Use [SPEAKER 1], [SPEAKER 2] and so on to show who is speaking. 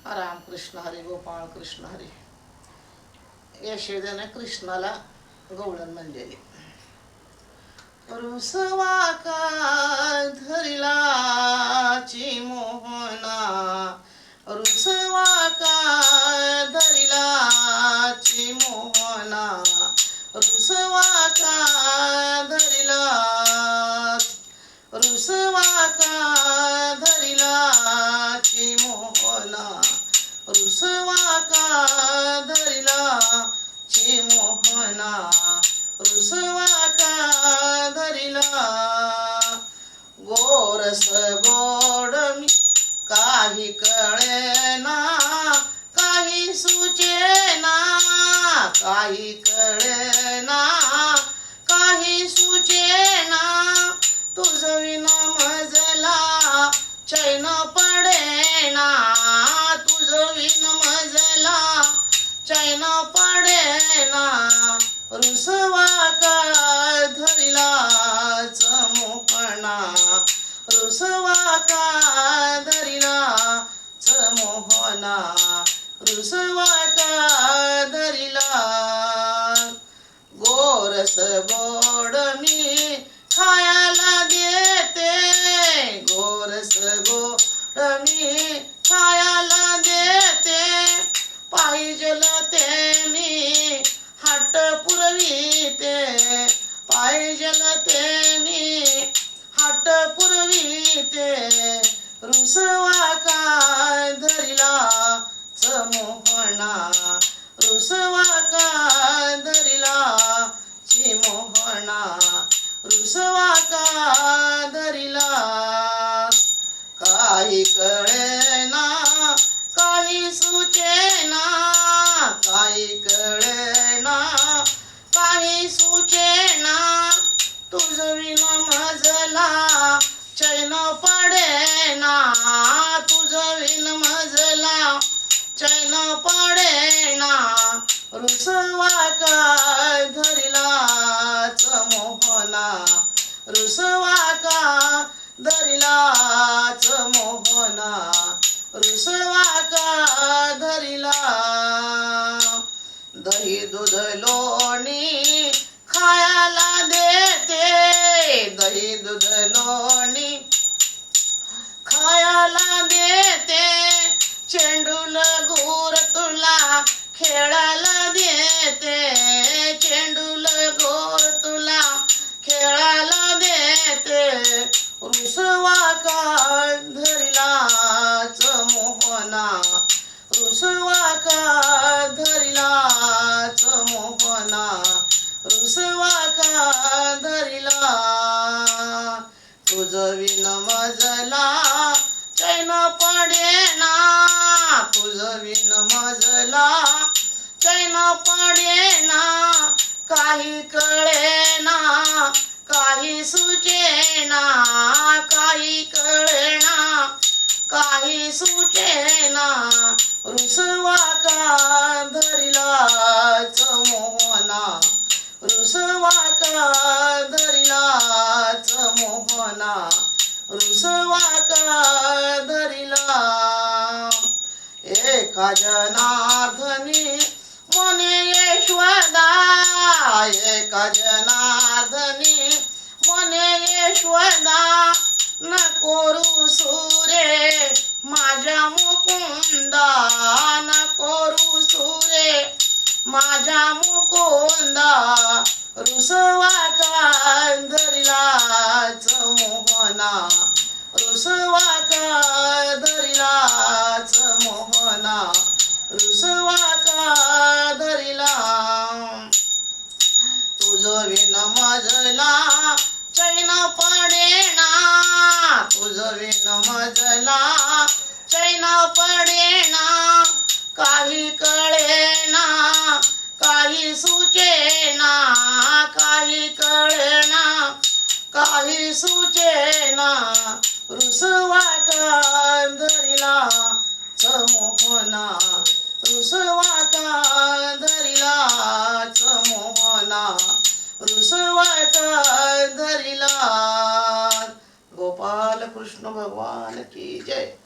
[SPEAKER 1] रामकृष्ण हरी, गोपाळ कृष्ण हरी. यशोदेने कृष्णाला गवळण म्हणलेली. रुसवा का धरिला मोहना, रुसवा का धरिला मोहना, रुसवा का धरिला, रुसवा का धरिला मोहना, रुसवा का धरिला मोहना, रुसवा का धरिला. गोरस गोड मी काही कळेना, काही सुचेना, काही कळेना, काही सुचेना. तुझं विना मजला चैन पडेना, तुझं विन मजला चैन पडेना. रुसवा का धरिला मोहना, रुसवा का धरिला मोहना, रुसवा का धरिला. गोरस गोड मी खायला देते, गोरस गोड मी खायला देते. पाहिजेल ते मी हट पुरवीते, पाहिजेल ते मी हट पुरवीते. रुसवा का धरिला मोहना, रुसवा का धरिला मोहना, रुसवा का धरिला. काही कळेना, काही सुचेना, काही कळेना, काही सुचेना. तुझं विन मजला चैन पडेना, तुझं विन मजला चैन पडेना. रुसवा का धरिला मोहना, रुसवा का धरिला मोहना, रुसवा का धरिला. दही दूध लोणी खायला देते, दही दूध लोणी खायला देते. चेंडूल गोर तुला खेळायला देते, चेंडूल गोर तुला खेळायला देते. रुसवा का धरिला मोहना, रुसवा का धरिला मोहना, रुसवा का धरिला. तुझं विन मजला चैन पडेना, तुझं विन मजला चैन पडेना. काही कळेना, काही सुचेना, काही कळेना, काही सुचेना. रुसवा का धरिला मोहना, रुसवा का धरिला मोहना, रुसवा का धरिला. एका जनार्दनी मने यशोदा, एका जनार्दनी मने यशोदा. नको रुसुरे माझ्या मुकुंदा, नको रुसुरे माझ्या मुकुंदा. रुसवा का धरिला मोहना, रुसवा का धरिला मोहना, रुसवा का धरिला. तुझं विन मजला चैन पडेना, तुझं विन मजला चैन पडेना. काही कळेना, काही सुचेना, काही कळेना, काही सुचेना. रुसवा का धरिला मोहना, रुसवा का धरिला मोहना, रुसवा का धरिला. गोपाल कृष्ण भगवान की जय.